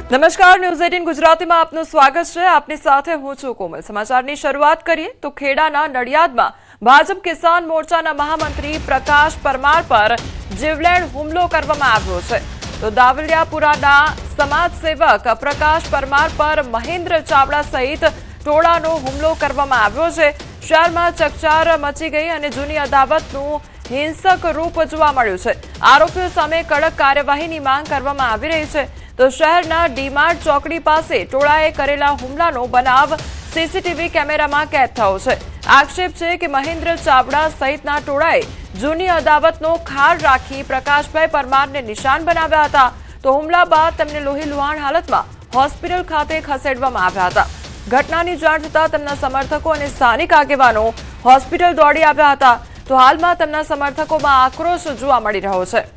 નમસ્કાર, ન્યૂઝ 18 ગુજરાતીમાં આપનું સ્વાગત છે। આપની સાથે હું છું કોમલ। સમાચારની શરૂઆત કરીએ તો ખેડાના નડિયાદમાં ભાજપ કિસાન મોરચાના મહામંત્રી પ્રકાશ પરમાર પર જીવલેણ હુમલો કરવામાં આવ્યો છે। તો દાવલિયાપુરાના સમાજસેવક પ્રકાશ પરમાર પર મહેન્દ્ર ચાવડા સહિત ટોળાનો હુમલો કરવામાં આવ્યો છે। શહેરમાં ચકચાર મચી ગઈ અને જૂની અદાવતનું હિંસક રૂપ જોવા મળ્યું છે। આરોપીઓ સામે કડક કાર્યવાહીની માંગ કરવામાં આવી રહી છે। તો શહેરના ડીમાર્ટ ચોકડી પાસે ટોળાએ કરેલા હુમલાનો બનાવ સીસીટીવી કેમેરામાં કેદ થયો છે। આક્ષેપ છે કે મહેન્દ્ર ચાવડા સહિતના ટોળાએ જૂની અદાવતનો ખાર રાખી પ્રકાશભાઈ પરમારને નિશાન બનાવ્યા હતા। તો હુમલા બાદ તેમને લોહીલુહાણ હાલતમાં હોસ્પિટલ ખાતે ખસેડવામાં આવ્યા હતા। ઘટનાની જાણ થતાં તેમના સમર્થકો અને સ્થાનિક આગેવાનો હોસ્પિટલ દોડી આવ્યા હતા। તો હાલમાં તેમના સમર્થકોમાં આક્રોશ જોવા મળી રહ્યો છે।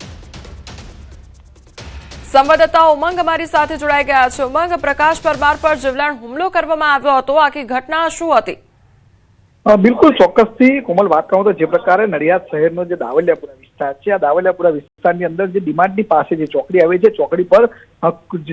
સંવાદદાતા ઉમંગ અમારી સાથે જોડાઈ ગયા છે। ઉમંગ, પ્રકાશ પરમાર પર જીવલેણ હુમલો કરવામાં આવ્યો હતો, આખી ઘટના શું હતી? બિલકુલ ચોક્કસથી કોમલ વાત કરું તો જે પ્રકારે નડિયાદ શહેરનો જે દાવલિયાપુરા વિસ્તાર છે, આ દાવલિયાપુરા વિસ્તારની અંદર જે ડીમાર્ટની પાસે જે ચોકડી આવી છે, ચોકડી પર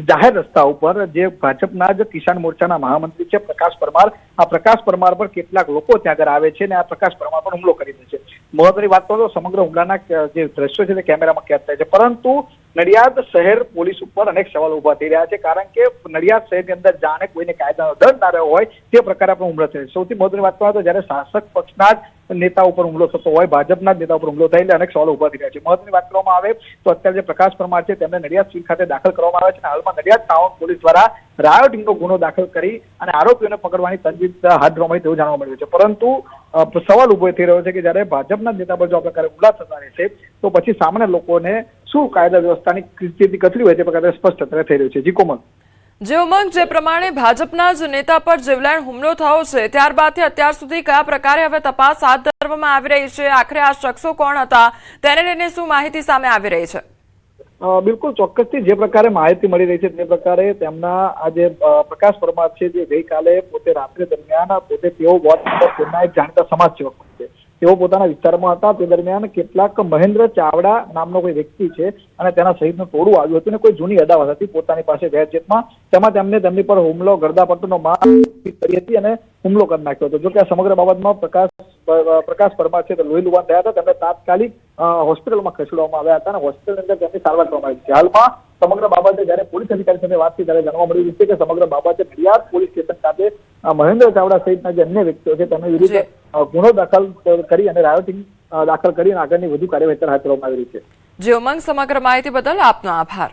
જાહેર રસ્તા ઉપર જે ભાજપના જ કિસાન મોરચાના મહામંત્રી છે પ્રકાશ પરમાર, આ પ્રકાશ પરમાર પર કેટલાક લોકો ત્યાં આગળ આવે છે અને આ પ્રકાશ પરમાર પર હુમલો કરી દે છે। મહત્વની વાત કરું તો સમગ્ર હુમલાના જે દ્રશ્યો છે તે કેમેરામાં કેદ થાય છે, પરંતુ નડિયાદ શહેર પોલીસ ઉપર અનેક સવાલ ઉભા થઈ રહ્યા છે, કારણ કે નડિયાદ શહેરની અંદર જાણે કોઈને કાયદાનો ડર ના રહ્યો હોય તે પ્રકારે આપણો હુમલો થયો। સૌથી મહત્વની વાત કરો તો જ્યારે શાસક પક્ષના જ નેતા ઉપર હુમલો થતો હોય, ભાજપના જ નેતા ઉપર હુમલો થાય એટલે અનેક સવાલો ઉભા થઈ રહ્યા છે। મહત્વની વાત કરવામાં આવે તો અત્યારે જે પ્રકાશ પરમાર છે તેમને નડિયાદ સિવિલ ખાતે દાખલ કરવામાં આવે છે અને હાલમાં નડિયાદ ટાઉન પોલીસ દ્વારા રાયોટિંગનો ગુનો દાખલ કરી અને આરોપીઓને પકડવાની તજવીજ હાથ ધરવામાં આવી તેવું જાણવા મળ્યું છે। પરંતુ સવાલ ઉભો થઈ રહ્યો છે કે જ્યારે ભાજપના નેતા પર જો આ પ્રકારે હુમલા થતા રહેશે તો પછી સામાન્ય લોકોને શું કાયદા વ્યવસ્થાની સ્થિતિ કથળી હોય તે પ્રકારે સ્પષ્ટ અત્યારે થઈ રહ્યું છે। જી કોમલ। જે ઉમંગ, જે પ્રમાણે ભાજપના જ નેતા પર જીવલેણ હુમલો થયો છે, ત્યારબાદથી અત્યાર સુધી કયા પ્રકારે હવે તપાસ હાથ ધરવામાં આવી રહી છે? આખરે આ શખ્સો કોણ હતા, તેને લઈને શું માહિતી સામે આવી રહી છે? બિલકુલ ચોક્કસથી જે પ્રકારે માહિતી મળી રહી છે તે પ્રકારે તેમના આ જે પ્રકાશ પરમાર છે, જે ગઈકાલે પોતે રાત્રે દરમિયાન પોતે તેઓ વોર્ડ નંબર 13ના એક જાણીતા સમાજસેવક છે, તેઓ પોતાના વિસ્તારમાં હતા। તે દરમિયાન કેટલાક મહેન્દ્ર ચાવડા નામનો કોઈ વ્યક્તિ છે અને તેના સહિતનું ટોળું આવ્યું હતું અને કોઈ જૂની અદાવત હતી પોતાની પાસે વેરજેટમાં, તેમાં તેમને તેમની પર હુમલો ગરદાપટ્ટોનો માર કરી હતી અને હુમલો કરી નાખ્યો હતો। જો કે આ સમગ્ર બાબતમાં પ્રકાશ પરમાર છે લોહી લુહાણ થયા હતા, તેમને તાત્કાલિક હોસ્પિટલમાં ખસેડવામાં આવ્યા હતા અને હોસ્પિટલની અંદર તેમની સારવાર કરવામાં આવી છે। હાલમાં સમગ્ર બાબતે જયારે પોલીસ અધિકારી સાથે વાત થઈ ત્યારે જાણવા મળ્યું છે કે સમગ્ર બાબતે નડિયાદ પોલીસ સ્ટેશન ખાતે મહેન્દ્ર ચાવડા સહિતના જે અન્ય વ્યક્તિઓ છે તેમની વિરુદ્ધ ગુનો દાખલ કરી અને રાયોટિંગ દાખલ કરી અને આગળની વધુ કાર્યવાહી હાથ ધરવામાં આવી રહી છે। જે ઉમંગ, સમગ્ર માહિતી બદલ આપનો આભાર।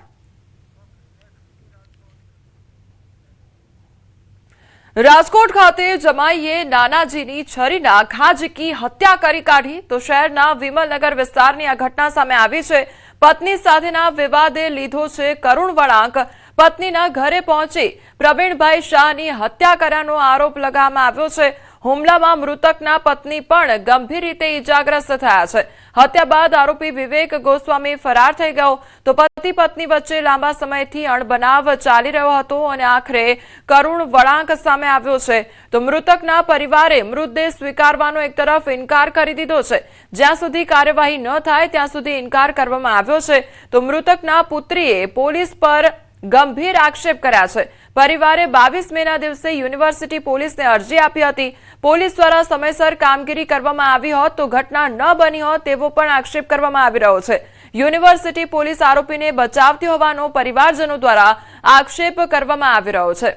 રાજકોટ ખાતે જમાઈએ નાનાજીની છરીના ઘા ઝીકી હત્યા કરી કાઢી। તો શહેરના વિમલનગર વિસ્તારની આ ઘટના સામે આવી છે। પત્ની સાથેના વિવાદે લીધો છે કરુણ વળાંક। પત્નીના ઘરે પહોંચી પ્રવીણભાઈ શાહની હત્યા કર્યાનો આરોપ લગાવવામાં આવ્યો છે। હુમલામાં મૃતકના પત્ની પણ ગંભીર રીતે ઇજાગ્રસ્ત થયા છે। હત્યા બાદ આરોપી વિવેક ગોસ્વામી ફરાર થઈ ગયો। તો પતિ પત્ની વચ્ચે લાંબા સમયથી અણબનાવ ચાલી રહ્યો હતો અને આખરે કરુણ વળાંક સામે આવ્યો છે। તો મૃતકના પરિવારે મૃતદેહ સ્વીકારવાનો એક તરફ ઇનકાર કરી દીધો છે। જ્યાં સુધી કાર્યવાહી ન થાય ત્યાં સુધી ઇનકાર કરવામાં આવ્યો છે। તો મૃતકના પુત્રીએ પોલીસ પર ગંભીર આક્ષેપ કર્યા છે। પરિવારે 22 મેના દિવસે યુનિવર્સિટી પોલીસને અરજી આપી હતી। પોલીસ દ્વારા સમયસર કામગીરી કરવામાં આવી હોત તો ઘટના ન બની હોત તેવો પણ આક્ષેપ કરવામાં આવી રહ્યો છે। યુનિવર્સિટી પોલીસ આરોપીને બચાવતી હોવાનો પરિવારજનો દ્વારા આક્ષેપ કરવામાં આવી રહ્યો છે।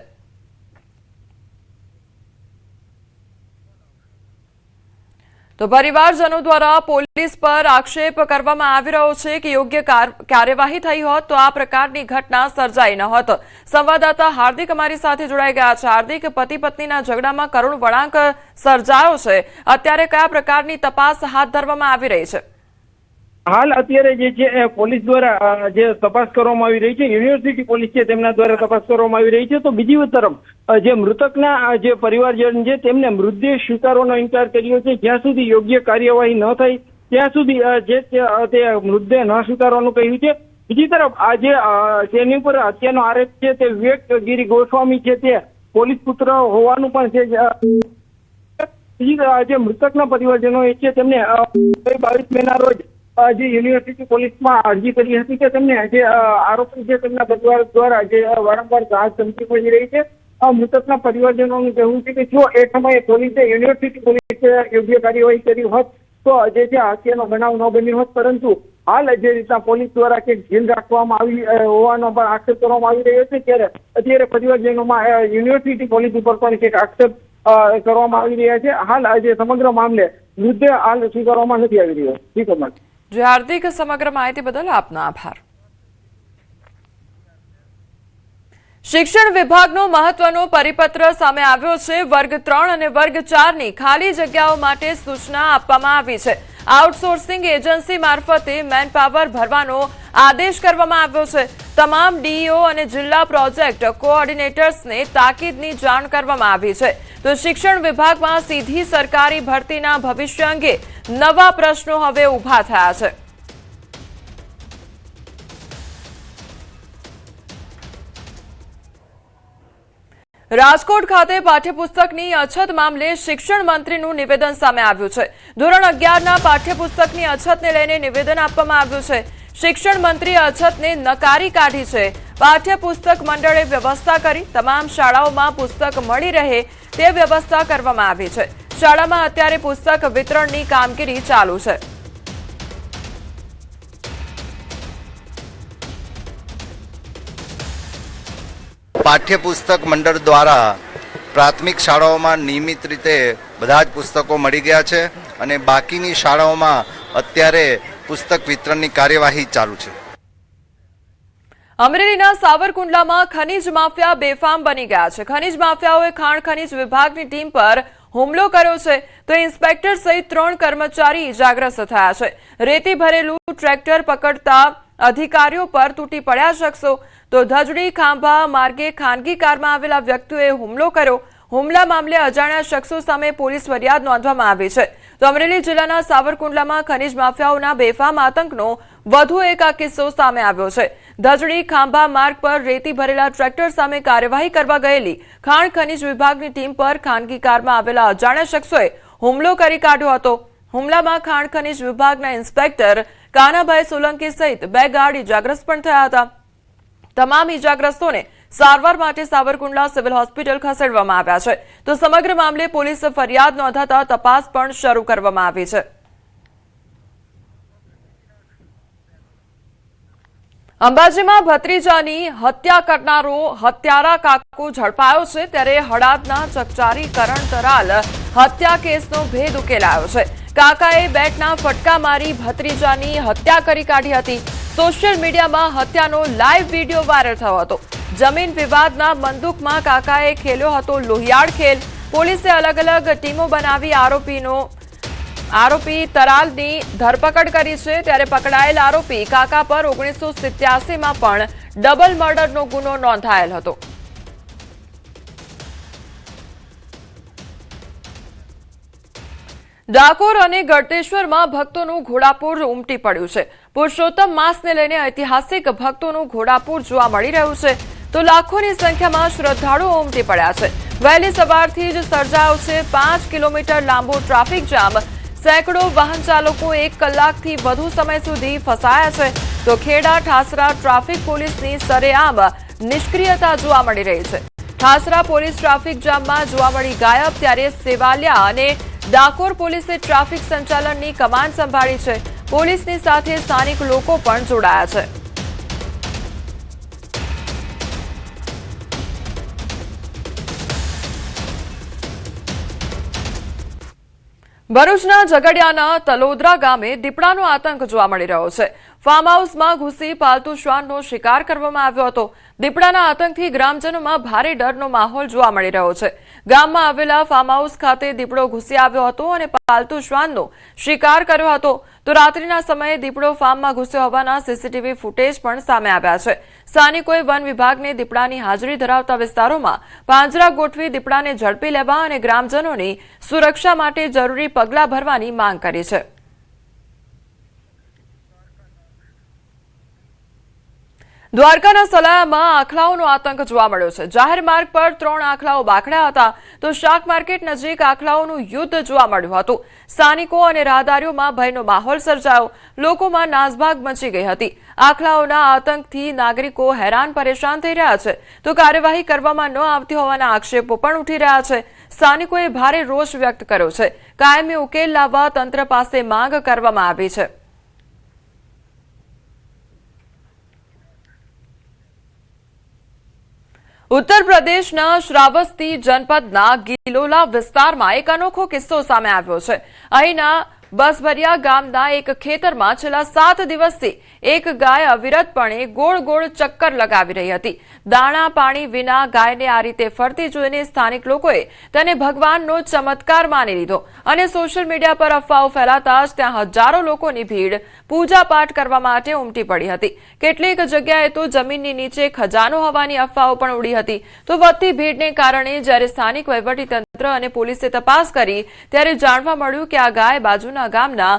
તો પરિવારજનો દ્વારા પોલીસ પર આક્ષેપ કરવામાં આવી રહ્યો છે કે યોગ્ય કાર્યવાહી થઈ હોત તો આ પ્રકારની ઘટના સર્જાઈ ન હોત। સંવાદદાતા હાર્દિક અમારી સાથે જોડાઈ ગયા છે। હાર્દિક, પતિ પત્નીના ઝઘડામાં કરુણ વળાંક સર્જાયો છે, અત્યારે કયા પ્રકારની તપાસ હાથ ધરવામાં આવી રહી છે? હાલ અત્યારે જે છે પોલીસ દ્વારા જે તપાસ કરવામાં આવી રહી છે, યુનિવર્સિટી પોલીસ છે તેમના દ્વારા તપાસ કરવામાં આવી રહી છે। તો બીજી તરફ જે મૃતકના જે પરિવારજન છે તેમને મૃતદેહ સ્વીકારવાનો ઇનકાર કર્યો છે। જ્યાં સુધી યોગ્ય કાર્યવાહી ન થાય ત્યાં સુધી જે તે મૃતદેહ ન સ્વીકારવાનું કહ્યું છે। બીજી તરફ આ જે તેની ઉપર હત્યાનો આરોપ છે તે વિવેક ગોસ્વામી છે તે પોલીસ પુત્ર હોવાનું પણ છે। જે મૃતકના પરિવારજનો છે તેમને 22 મેના રોજ જે યુનિવર્સિટી પોલીસમાં અરજી કરી હતી કે તેમને જે આરોપી છે તેમના પરિવાર દ્વારા જે વારંવાર જાત ધમકી મળી રહી છે. મૃતકના પરિવારજનોનું કહેવું છે કે જો એ સમયે પોલીસે યુનિવર્સિટી પોલીસે યોગ્ય કાર્યવાહી કરી હોત તો જે છે હત્યાનો બનાવ ન બન્યો હોત, પરંતુ હાલ જે રીતના પોલીસ દ્વારા કે જેલ રાખવામાં આવી હોવાનો પણ આક્ષેપ કરવામાં આવી રહ્યો છે, ત્યારે અત્યારે પરિવારજનોમાં યુનિવર્સિટી પોલીસ ઉપર પણ એક આક્ષેપ કરવામાં આવી રહ્યા છે. હાલ આજે સમગ્ર મામલે મૃતદેહ હાલ સ્વીકારવામાં નથી આવી રહ્યો. જી કમલ. જે હાર્દિક, સમગ્ર માહિતી બદલ આપનો આભાર. શિક્ષણ વિભાગનો મહત્વનો પરિપત્ર સામે આવ્યો છે. વર્ગ 3 અને વર્ગ 4 ની ખાલી જગ્યાઓ માટે સૂચના આપવામાં આવી છે. આઉટસોર્સિંગ એજન્સી મારફતે મેનપાવર ભરવાનો આદેશ કરવામાં આવ્યો છે. તમામ ડીઈઓ અને જિલ્લા પ્રોજેક્ટ કોઓર્ડિનેટર્સને તાકીદની જાણ કરવામાં આવી છે. તો શિક્ષણ વિભાગમાં સીધી સરકારી ભરતીના ભવિષ્ય અંગે નવા પ્રશ્નો હવે ઉભા થયા છે. રાજકોટ ખાતે પાઠ્યપુસ્તકની અછત મામલે શિક્ષણ મંત્રીનું નિવેદન સામે આવ્યું છે. ધોરણ 11ના પાઠ્યપુસ્તકની અછતને લઈને નિવેદન આપવામાં આવ્યું છે. શિક્ષણ મંત્રીએ અછતને નકારી કાઢી છે. પાઠ્યપુસ્તક મંડળે વ્યવસ્થા કરી તમામ શાળાઓમાં પુસ્તક મળી રહે તે વ્યવસ્થા કરવામાં આવી છે. શાળામાં અત્યારે પુસ્તક વિતરણની કામગીરી ચાલુ છે. પાઠ્યપુસ્તક મંડળ દ્વારા પ્રાથમિક શાળાઓમાં નિયમિત રીતે બધા જ પુસ્તકો મળી ગયા છે અને બાકીની શાળાઓમાં અત્યારે પુસ્તક વિતરણની કાર્યવાહી ચાલુ છે. અમરેલીના સાવરકુંડલામાં ખનીજ માફિયા બેફામ બની ગયા છે. ખનીજ માફિયાઓએ ખાણ ખનીજ વિભાગની ટીમ પર હુમલો કર્યો છે, તો ઇન્સ્પેક્ટર સહિત 3 કર્મચારી ઇજાગ્રસ્ત થયા છે. રેતી ભરેલું ટ્રેક્ટર પકડતા અધિકારીઓ પર તૂટી પડ્યા શખ્સો. તો ધજડી ખાંભા માર્ગે ખાનગી કારમાં આવેલા વ્યક્તિઓએ હુમલો કર્યો. હુમલા મામલે અજાણ્યા શખ્સો સામે પોલીસ ફરિયાદ નોંધવામાં આવી છે. તો અમરેલી જિલ્લાના સાવરકુંડલામાં ખનીજ માફિયાઓના બેફામ આતંકનો વધુ એક કિસ્સો સામે આવ્યો છે. ધજડી ખાંભા માર્ગ પર રેતી ભરેલા ટ્રેક્ટર સામે કાર્યવાહી કરવા ગયેલી ખાણ ખનીજ વિભાગની ટીમ પર ખાનગી કારમાં આવેલા અજાણ્યા શખ્સોએ હુમલો કરી કાઢ્યો હતો. હુમલામાં ખાણ ખનીજ વિભાગના ઇન્સ્પેક્ટર કાનાભાઈ સોલંકી સહિત 2 ગાર્ડ ઇજાગ્રસ્ત પણ થયા હતા. તમામ ઇજાગ્રસ્તોને સારવાર માટે સાવરકુંડલા સિવિલ હોસ્પિટલ ખસેડવામાં આવ્યા છે. તો સમગ્ર મામલે પોલીસ ફરિયાદ નોંધાતા તપાસ પણ શરૂ કરવામાં આવી છે. અંબાજીમાં ભત્રીજાની હત્યા કરનારો હત્યારા કાકો ઝડપાયો છે, ત્યારે હળાદના ચકચારી કરણ તરાલ હત્યા કેસનો ભેદ ઉકેલાયો છે. કાકાએ બેટના ફટકા મારી ભત્રીજાની હત્યા કરી કાઢી હતી. સોશિયલ મીડિયામાં હત્યાનો લાઈવ વિડીયો વાયરલ થયો હતો. જમીન વિવાદના બંદૂકમાં કાકાએ ખેલ્યો હતો લોહિયાળ ખેલ. પોલીસે અલગ અલગ ટીમો બનાવી આરોપી તરાલની ધરપકડ કરી છે. ત્યારે પકડાયેલ આરોપી કાકા પર 1987માં પણ ડબલ મર્ડરનો ગુનો નોંધાયેલ હતો. ડાકોર અને ગળતેશ્વરમાં ભક્તોનું ઘોડાપૂર ઉમટી પડ્યું છે. પુરુષોત્તમ માસને લઈને ઐતિહાસિક ભક્તોનું ઘોડાપૂર જોવા મળી રહ્યું છે. તો લાખોની સંખ્યામાં શ્રદ્ધાળુઓ ઉમટી પડ્યા છે. વહેલી સવારથી જ સર્જાયો છે 5 કિલોમીટર લાંબો ટ્રાફિક જામ. સેંકડો વાહન ચાલકો 1 કલાકથી વધુ સમય સુધી ફસાયા છે. તો ખેડા ઠાસરા ટ્રાફિક પોલીસની સરેઆમ નિષ્ક્રિયતા જોવા મળી રહી છે. ઠાસરા પોલીસ ટ્રાફિક જામમાં જોવા મળી ગાયબ, ત્યારે સેવાલિયા અને ડાકોર પોલીસે ટ્રાફિક સંચાલનની કમાન સંભાળી છે. પોલીસની સાથે સ્થાનિક લોકો પણ જોડાયા છે. ભરૂચના ઝઘડિયાના તલોદરા ગામે દીપડાનો આતંક જોવા મળી રહ્યો છે. ફાર્મ હાઉસમાં ઘૂસી પાલતુ શ્વાનનો શિકાર કરવામાં આવ્યો હતો. દીપડાના આતંકથી ગ્રામજનોમાં ભારે ડરનો માહોલ જોવા મળી રહ્યો છે. ગામમાં આવેલા ફાર્મ હાઉસ ખાતે દીપડો ઘૂસી આવ્યો હતો અને પાલતુ શ્વાનનો શિકાર કર્યો હતો. તો રાત્રિના સમયે દીપડો ફાર્મમાં ઘૂસ્યો હોવાના સીસીટીવી ફૂટેજ પણ સામે આવ્યા છે. સ્થાનિકોએ વન વિભાગને દીપડાની હાજરી ધરાવતા વિસ્તારોમાં પાંજરા ગોઠવી દીપડાને ઝડપી લેવા અને ગ્રામજનોની સુરક્ષા માટે જરૂરી પગલાં ભરવાની માંગ કરી છે. દ્વારકાના સલાયામાં આખલાઓનો આતંક જોવા મળ્યો છે. જાહેર માર્ગ પર 3 આખલાઓ બાખડ્યા હતા તો શાક માર્કેટ નજીક આખલાઓનું યુદ્ધ જોવા મળ્યું હતું. સ્થાનિકો અને રાહદારીઓમાં ભયનો માહોલ સર્જાયો. લોકોમાં નાસભાગ મચી ગઈ હતી. આખલાઓના આતંકથી નાગરિકો હેરાન પરેશાન થઈ રહ્યા છે તો કાર્યવાહી કરવામાં ન આવતી હોવાના આક્ષેપો પણ ઉઠી રહ્યા છે. સ્થાનિકોએ ભારે રોષ વ્યક્ત કર્યો છે. કાયમી ઉકેલ લાવવા તંત્ર પાસે માંગ કરવામાં આવી છે. ઉત્તર પ્રદેશના શ્રાવસ્તી જનપદના ગિલોલા વિસ્તારમાં એક અનોખો કિસ્સો સામે આવ્યો છે. અહીંના બસભરિયા ગામના એક ખેતરમાં છેલ્લા 7 દિવસથી એક ગાય અવિરતપણે ગોળ ગોળ ચક્કર લગાવી રહી હતી. દાણા પાણી વિના ગાયને આ રીતે ફરતી જોઈને સ્થાનિક લોકોએ તેને ભગવાનનો ચમત્કાર માની લીધો અને સોશિયલ મીડિયા પર અફવાઓ ફેલાતા જ ત્યાં હજારો લોકોની ભીડ પૂજાપાઠ કરવા માટે ઉમટી પડી હતી. કેટલીક જગ્યાએ તો જમીનની નીચે ખજાનો હોવાની અફવાઓ પણ ઉડી હતી. તો વધતી ભીડને કારણે જ્યારે સ્થાનિક વહીવટીતંત્ર અને પોલીસે તપાસ કરી ત્યારે જાણવા મળ્યું કે આ ગાય બાજુના ગામના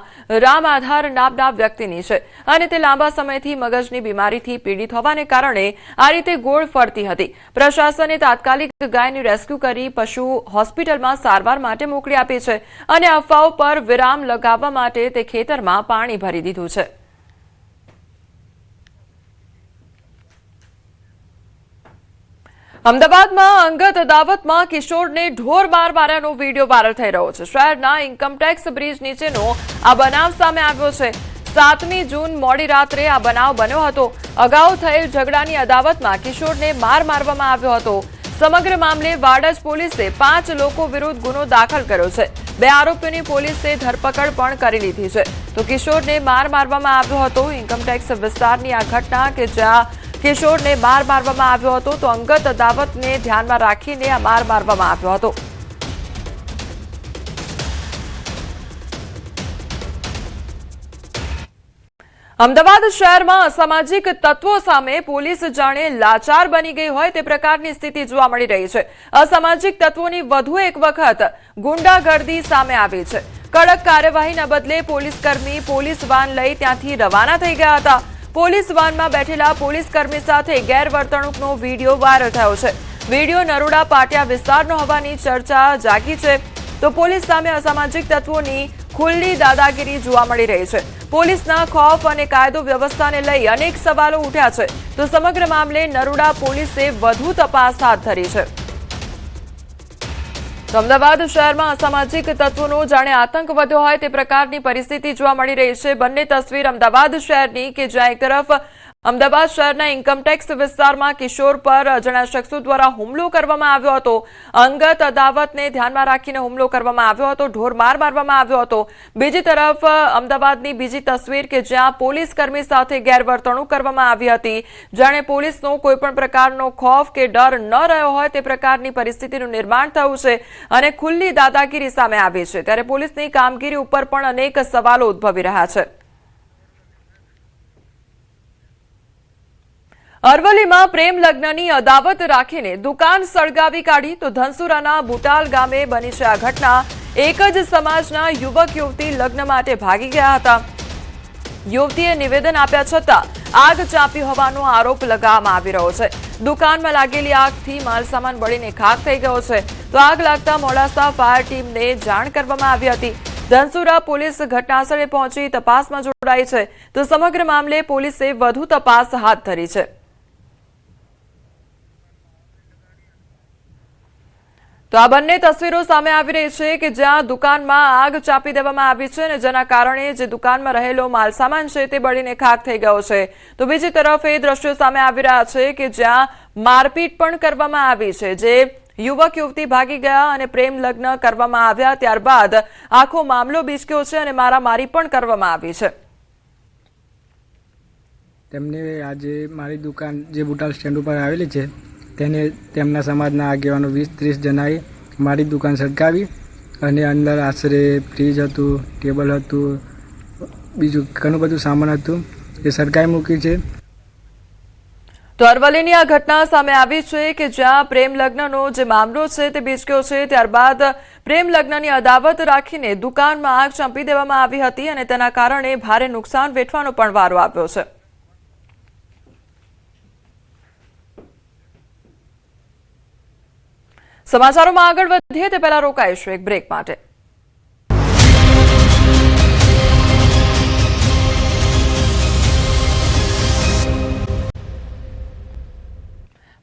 રામ આધાર નામના વ્યક્તિની છે અને તે લાંબા સમયથી મગજની બીમારીથી પીડિત હોવાને કારણે આ રીતે ગોળ ફરતી હતી. પ્રશાસને તાત્કાલિક ગાયને રેસ્ક્યુ કરી પશુ હોસ્પિટલમાં સારવાર માટે મોકલી આપી છે અને અફવાઓ પર વિરામ લગાવવા માટે તે ખેતરમાં પાણી ભરી દીધું છે. અમદાવાદમાં અંગત અદાવતમાં કિશોરને ઢોર માર માર્યાનો વિડીયો વાયરલ થઈ રહ્યો છે. શહેરના ઇન્કમટેક્સ બ્રિજ નીચેનો આ બનાવ સામે આવ્યો છે. 7મી જૂન મોડી રાત્રે આ બનાવ બન્યો હતો. અગાઉ થયેલ ઝઘડાની અદાવતમાં કિશોરને માર મારવામાં આવ્યો હતો. સમગ્ર મામલે વાડજ પોલીસે 5 લોકો વિરુદ્ધ ગુનો દાખલ કર્યો છે. 2 આરોપીઓની પોલીસે ધરપકડ પણ કરી લીધી છે. તો કિશોરને માર મારવામાં આવ્યો હતો. ઇન્કમટેક્સ વિસ્તારની આ ઘટના કે જ્યાં કિશોરને માર મારવામાં આવ્યો હતો તો અંગત અદાવતને ધ્યાનમાં રાખીને આ માર મારવામાં આવ્યો હતો. અમદાવાદ શહેરમાં અસામાજિક તત્વો સામે પોલીસ જાણે લાચાર બની ગઈ હોય તે પ્રકારની સ્થિતિ જોવા મળી રહી છે. અસામાજિક તત્વોની વધુ એક વખત ગુંડાગર્દી સામે આવી છે. કડક કાર્યવાહીના બદલે પોલીસકર્મી પોલીસ વાન લઈ ત્યાંથી રવાના થઈ ગયા હતા. પોલીસ વાનમાં બેઠેલા પોલીસકર્મી સાથે ગેરવર્તણૂકનો વિડીયો વાયરલ થયો છે. વિડીયો નરોડા પાટિયા વિસ્તારનો હોવાની ચર્ચા જાગી છે. તો પોલીસ સામે અસામાજિક તત્વોની ખુલ્લી દાદાગીરી જોવા મળી રહી છે. પોલીસના ખૌફ અને કાયદો વ્યવસ્થાને લઈ અનેક સવાલો ઉઠ્યા છે. તો સમગ્ર મામલે નરોડા પોલીસે વધુ તપાસ હાથ ધરી છે. અમદાવાદ શહેરમાં અસામાજિક તત્વોનો જાણે આતંક વધ્યો હોય તે પ્રકારની પરિસ્થિતિ જોવા મળી રહી છે. બંને તસવીર અમદાવાદ શહેરની કે જ્યાં એક તરફ અમદાવાદ શહેરના ઇન્કમટેક્સ વિસ્તારમાં કિશોર પર અજાણ્યા શખ્સો દ્વારા હુમલો કરવામાં આવ્યો હતો. અંગત અદાવતને ધ્યાનમાં રાખીને હુમલો કરવામાં આવ્યો હતો. ઢોર માર મારવામાં આવ્યો હતો. બીજી તરફ અમદાવાદની બીજી તસવીર કે જ્યાં પોલીસ કર્મી સાથે ગેરવર્તણૂક કરવામાં આવી હતી. જાણે પોલીસનો કોઈ પણ પ્રકારનો ખૌફ કે ડર ન રહ્યો હોય તે પ્રકારની પરિસ્થિતિનું નિર્માણ થયું છે અને ખુલ્લી દાદાગીરી સામે આવી છે. ત્યારે પોલીસની કામગીરી ઉપર પણ અનેક સવાલો ઉદ્ભવી રહ્યા છે. અરવલ્લીમાં પ્રેમ લગ્નની અદાવત રાખીને દુકાન સળગાવી કાઢી તો ધનસુરાના બુટાલ ગામે બની છે આ ઘટના. એક જ સમાજના યુવક યુવતી લગ્ન માટે ભાગી ગયા હતા. યુવતીએ નિવેદન આપ્યા છતાં આગ ચાંપી હોવાનો આરોપ લગાવવામાં આવી રહ્યો છે. દુકાનમાં લાગેલી આગથી માલસામાન બળીને ખાક થઈ ગયો છે. તો આગ લાગતા મોડાસા ફાયર ટીમને જાણ કરવામાં આવી હતી. ધનસુરા પોલીસ ઘટનાસ્થળે પહોંચી તપાસમાં જોડાઈ છે. તો સમગ્ર મામલે પોલીસે વધુ તપાસ હાથ ધરી છે. તો આ બંને તસવીરો સામે આવી રહી છે કે જ્યાં દુકાનમાં આગ ચાંપી દેવામાં આવી છે અને જેના કારણે જે દુકાનમાં રહેલો માલસામાન છે તે બળીને ખાક થઈ ગયો છે. તો બીજી તરફ એ દ્રશ્યો સામે આવી રહ્યા છે કે જ્યાં મારપીટ પણ કરવામાં આવી છે. જે યુવક યુવતી ભાગી ગયા અને પ્રેમ લગ્ન કરવામાં આવ્યા ત્યારબાદ આખો મામલો બીચક્યો છે અને મારામારી પણ કરવામાં આવી છે. તેમને આજે મારી દુકાન જે બુટાલ સ્ટેન્ડ ઉપર આવેલી છે તેને તેમના સમાજના આગેવાનો 20-30 જણાએ મારી દુકાન સળગાવી અને અંદર આશરે ફ્રીજ હતું, ટેબલ હતું, બીજું ઘણું બધું સામાન હતું એ સળગાવી મૂકી છે. તો અરવલ્લીની આ ઘટના સામે આવી છે કે જ્યાં પ્રેમ લગ્નનો જે મામલો છે તે બીચક્યો છે. ત્યારબાદ પ્રેમ લગ્નની અદાવત રાખીને દુકાનમાં આગ ચાંપી દેવામાં આવી હતી અને તેના કારણે ભારે નુકસાન વેઠવાનો પણ વારો આવ્યો છે. સમાચારોમાં આગળ વધીએ તે પહેલા રોકાઈશું એક બ્રેક માટે.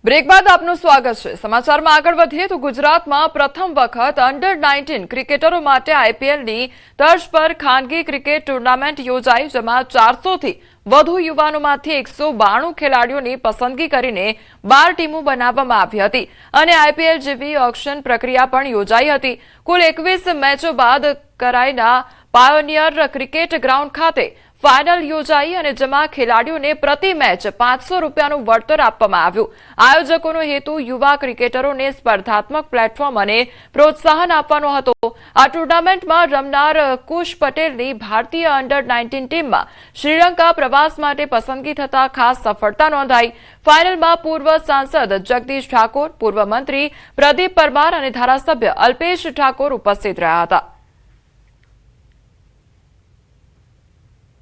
બ્રેક બાદ આપનું સ્વાગત છે. સમાચારમાં આગળ વધીએ તો ગુજરાતમાં પ્રથમ વખત અંડર-19 ક્રિકેટરો માટે આઈપીએલની તર્જ પર ખાનગી ક્રિકેટ ટુર્નામેન્ટ યોજાઈ, જેમાં 400થી વધુ યુવાનોમાંથી 192 ખેલાડીઓની પસંદગી કરીને 12 ટીમો બનાવવામાં આવી હતી અને આઈપીએલ જેવી ઓક્શન પ્રક્રિયા પણ યોજાઈ હતી. કુલ 21 મેચો બાદ કરાઈના પાયોનિયર ક્રિકેટ ગ્રાઉન્ડ ખાતે ફાઇનલ યોજાઈ અને જેમાં ખેલાડીઓને પ્રતિ મેચ ₹500નું વળતર આપવામાં આવ્યું. આયોજકોનો હેતુ યુવા ક્રિકેટરોને સ્પર્ધાત્મક પ્લેટફોર્મ અને પ્રોત્સાહન આપવાનો હતો. આ ટુર્નામેન્ટમાં રમનાર કુશ પટેલની ભારતીય અંડર-19 ટીમમાં શ્રીલંકા પ્રવાસ માટે પસંદગી થતા ખાસ સફળતા નોંધાઈ. ફાઇનલમાં પૂર્વ સાંસદ જગદીશ ઠાકોર, પૂર્વ મંત્રી પ્રદીપ પરમાર અને ધારાસભ્ય અલ્પેશ ઠાકોર ઉપસ્થિત રહ્યા હતા.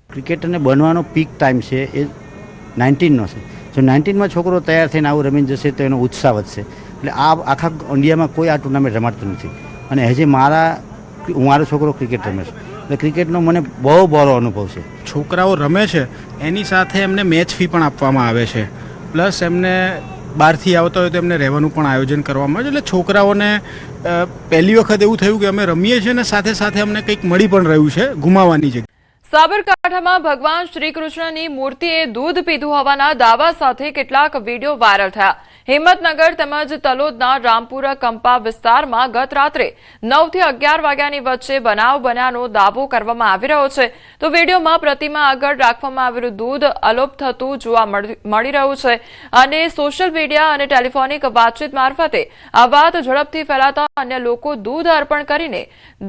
ક્રિકેટરને બનવાનો પીક ટાઈમ છે એ 19નો છે. જો 19માં છોકરો તૈયાર થઈને આવું રમીને જશે તો એનો ઉત્સાહ વધશે. એટલે આ આખા ઇન્ડિયામાં કોઈ આ ટુર્નામેન્ટ રમાડતું નથી અને હજી મારો છોકરો ક્રિકેટ રમે છે એટલે ક્રિકેટનો મને બહુ બહોળો અનુભવ છે. છોકરાઓ રમે છે એની સાથે એમને મેચ ફી પણ આપવામાં આવે છે, પ્લસ એમને બહારથી આવતા હોય તો એમને રહેવાનું પણ આયોજન કરવામાં આવે છે. એટલે છોકરાઓને પહેલી વખત એવું થયું કે અમે રમીએ છીએ ને સાથે સાથે અમને કંઈક મળી પણ રહ્યું છે ગુમાવવાની જગ્યાએ. સાબરકાંઠામાં ભગવાન શ્રીકૃષ્ણની મૂર્તિએ દૂધ પીધું હોવાના દાવા સાથે કેટલાક વિડીયો વાયરલ થયા. હિંમતનગર તેમજ તલોદના રામપુરા કંપા વિસ્તારમાં ગત રાત્રે 9 થી 11 વાગ્યાની વચ્ચે બનાવ બન્યાનો દાવો કરવામાં આવી રહ્યો છે. તો વિડીયોમાં પ્રતિમા આગળ રાખવામાં આવેલું દૂધ અલોપ થતું જોવા મળી રહ્યું છે અને સોશિયલ મીડિયા અને ટેલિફોનિક વાતચીત મારફતે આ વાત ઝડપથી ફેલાતા અન્ય લોકો દૂધ અર્પણ કરીને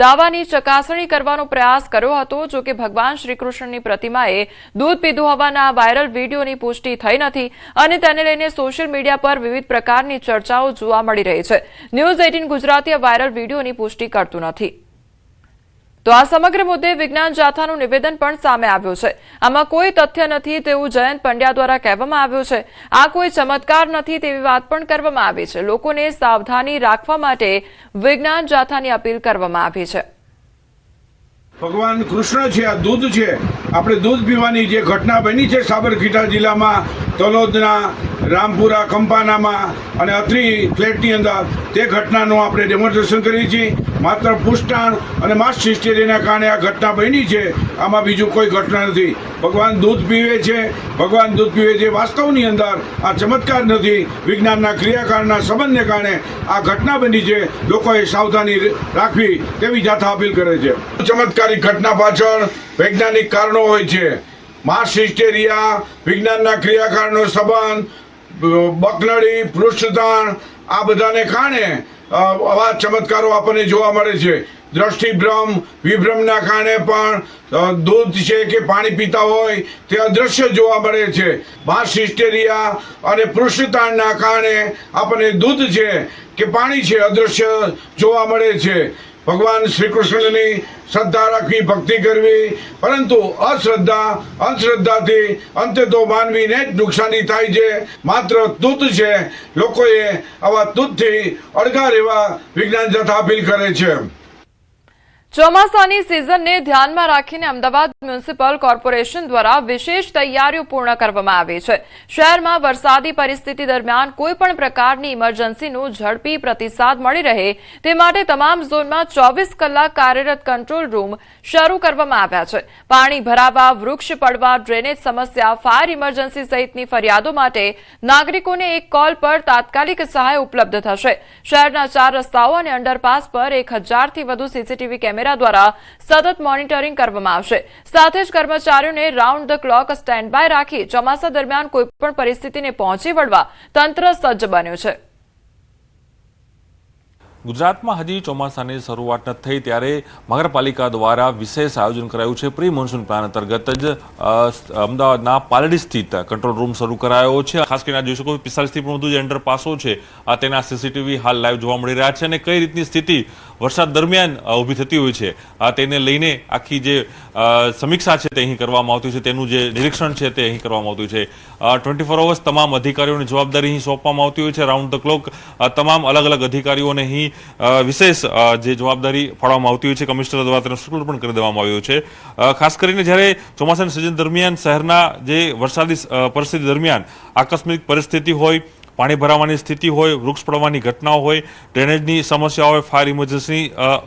દાવાની ચકાસણી કરવાનો પ્રયાસ કર્યો હતો. જો કે ભગવાન શ્રીકૃષ્ણની પ્રતિમાએ દૂધ પીધું હોવાના વાયરલ વિડીયોની પુષ્ટિ થઈ નથી અને તેને લઈને સોશિયલ મીડિયા પર વિવિધ પ્રકારની ચર્ચાઓ જોવા મળી રહી છે. ન્યૂઝ 18 ગુજરાતી વાયરલ વિડીયોની પુષ્ટિ કરતું નથી. તો આ સમગ્ર મુદ્દે વિજ્ઞાન જાથાનું નિવેદન પણ સામે આવ્યું છે. આમાં કોઈ તથ્ય નથી તેવું જયંત પંડ્યા દ્વારા કહેવામાં આવ્યું છે. આ કોઈ ચમત્કાર નથી તેવી વાત પણ કરવામાં આવી છે. લોકોને સાવધાની રાખવા માટે વિજ્ઞાન જાથાની અપીલ કરવામાં આવી છે. ભગવાન કૃષ્ણ છે, આ દૂધ છે. આપણે દૂધ પીવાની જે ઘટના બની છે સાબરકાંઠા જિલ્લામાં તલોદના રામપુરા કંપાનામાં અને અત્રી ફ્લેટની અંદર, તે ઘટનાનું આપણે ડેમોન્સ્ટ્રેશન કરીએ છીએ. માત્ર પુષ્ટાણ અને માસ હિસ્ટેરિયાના કારણે આ ઘટના બની છે, આમાં બીજું કોઈ ઘટના નથી. ભગવાન દૂધ પીવે છે, ભગવાન દૂધ પીવે છે. વાસ્તવની અંદર આ ચમત્કાર નથી, વિજ્ઞાનના ક્રિયાકાળના સંબંધને કારણે આ ઘટના બની છે. લોકોએ સાવધાની રાખવી તેવી જાથા અપીલ કરે છે. ચમત્કારિક ઘટના પાછળ વૈજ્ઞાનિક કારણો હોય છે. માસ હિસ્ટેરિયા, વિજ્ઞાનના ક્રિયાકાળનો સંબંધ, બકનડી, પૃષ્ઠતાણ, આ બધાને કારણે આવા ચમત્કારો આપણને જોવા મળે છે. દ્રષ્ટિભ્રમ, વિભ્રમના કારણે પણ દૂધ છે કે પાણી પીતા હોય તે અદ્રશ્ય જોવા મળે છે. માસ હિસ્ટેરિયા અને પૃષ્ઠતાણના કારણે આપણને દૂધ છે કે પાણી છે અદ્રશ્ય જોવા મળે છે. ભગવાન શ્રી કૃષ્ણની શ્રદ્ધા રાખવી, ભક્તિ કરવી, પરંતુ અંધશ્રદ્ધાથી અંતે તો માનવીને જ નુકસાની થાય છે. માત્ર તુત છે, લોકોએ આવા તુતથી અળગા રહેવા વિજ્ઞાન જાથા અપીલ કરે છે. ચોમાસાની સિઝનને ધ્યાનમાં રાખીને અમદાવાદ મ્યુનિસિપલ કોર્પોરેશન દ્વારા વિશેષ તૈયારીઓ પૂર્ણ કરવામાં આવી છે. શહેરમાં વરસાદી પરિસ્થિતિ દરમિયાન કોઈપણ પ્રકારની ઇમરજન્સીનો ઝડપી પ્રતિસાદ મળી રહે તે માટે તમામ ઝોનમાં 24 કલાક કાર્યરત કંટ્રોલ રૂમ શરૂ કરવામાં આવ્યા છે. પાણી ભરાવા, વૃક્ષ પડવા, ડ્રેનેજ સમસ્યા, ફાયર ઇમરજન્સી સહિતની ફરિયાદો માટે નાગરિકોને એક કોલ પર તાત્કાલિક સહાય ઉપલબ્ધ થશે. શહેરના 4 રસ્તાઓ અને અંડરપાસ પર 1000થી વધુ સીસીટીવી કેમેરા દ્વારા સતત મોનિટરિંગ કરવામાં આવશે. સાથે જ કર્મચારીઓને round the clock stand by રાખી ચોમાસા દરમિયાન કોઈપણ પરિસ્થિતિને પહોંચી વળવા તંત્ર સજ્જ બન્યું છે. ગુજરાતમાં હજી ચોમાસાની શરૂઆત ન થઈ ત્યારે મહાનગરપાલિકા દ્વારા વિશેષ આયોજન કરાયું છે. પ્રી મોન્સૂન પ્લાન અંતર્ગત જ અમદાવાદના પાલડી સ્થિત કંટ્રોલ રૂમ શરૂ કરાયો છે. ખાસ કરીને જોઈ શકો 45થી પણ વધુ જે અંડરપાસો છે તેના સીસીટીવી હાલ લાઈવ જોવા મળી રહ્યા છે અને કઈ રીતની સ્થિતિ વરસાદ દરમિયાન ઊભી થતી હોય છે તેને લઈને આખી જે સમીક્ષા છે તે અહીં કરવામાં આવતી છે, તેનું જે નિરીક્ષણ છે તે અહીં કરવામાં આવતું છે. 24 અવર્સ તમામ અધિકારીઓની જવાબદારી અહીં સોંપવામાં આવતી હોય છે. રાઉન્ડ ધ ક્લોક તમામ અલગ અલગ અધિકારીઓને અહીં વિશેષ જે જવાબદારી ફાળવવામાં આવતી હોય છે. કમિશનર દ્વારા તેનો શુલ્ક પણ કરી દેવામાં આવ્યો છે. ખાસ કરીને જ્યારે ચોમાસાની સિઝન દરમિયાન શહેરના જે વરસાદી પરિસ્થિતિ દરમિયાન આકસ્મિક પરિસ્થિતિ હોય, પાણી ભરાવાની સ્થિતિ હોય, વૃક્ષ પડવાની ઘટનાઓ હોય, ડ્રેનેજની સમસ્યા હોય, ફાયર ઇમરજન્સી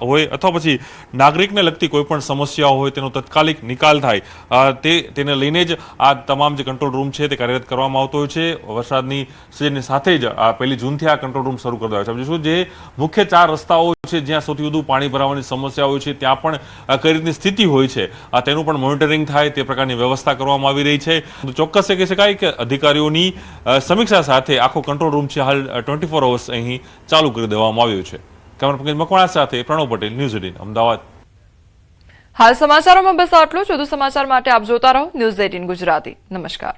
હોય અથવા પછી નાગરિકને લગતી કોઈ પણ સમસ્યાઓ હોય તેનો તત્કાલિક નિકાલ થાય તેને લઈને જ આ તમામ જે કંટ્રોલ રૂમ છે તે કાર્યરત કરવામાં આવતો હોય છે. વરસાદની સિઝનની સાથે જ આ 1 જૂનથી આ કંટ્રોલ રૂમ શરૂ કરી દેવાય છે. જોઈશું જે મુખ્ય 4 રસ્તાઓ છે જ્યાં સૌથી વધુ પાણી ભરાવાની સમસ્યા હોય છે ત્યાં પણ કઈ રીતની સ્થિતિ હોય છે તેનું પણ મોનિટરિંગ થાય તે પ્રકારની વ્યવસ્થા કરવામાં આવી રહી છે. ચોક્કસ એ કહી શકાય કે અધિકારીઓની સમીક્ષા સાથે આખો કંટ્રોલ રૂમ છે હાલ 24 અવર્સ અહીં ચાલુ કરી દેવામાં આવ્યો છે. કેમેરા પંકજ મકવાણા સાથે પ્રણવ પટેલ, ન્યૂઝ 18 અમદાવાદ. હાલ સમાચારોમાં બસ આટલું જ. વધુ સમાચાર માટે આપ જોતા રહો ન્યૂઝ 18 ગુજરાતી. નમસ્કાર.